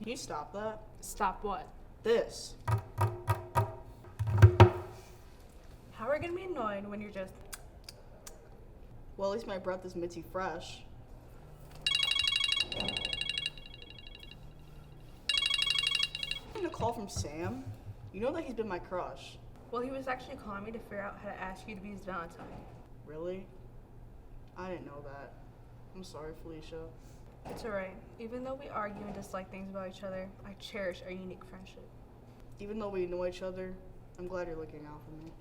Can you stop that? Stop what? This. How are you gonna be annoyed when you're just... Well, at least my breath is minty fresh. A call from Sam? You know that he's been my crush. Well, he was actually calling me to figure out how to ask you to be his Valentine. Really? I didn't know that. I'm sorry, Felicia. It's alright. Even though we argue and dislike things about each other, I cherish our unique friendship. Even though we know each other, I'm glad you're looking out for me.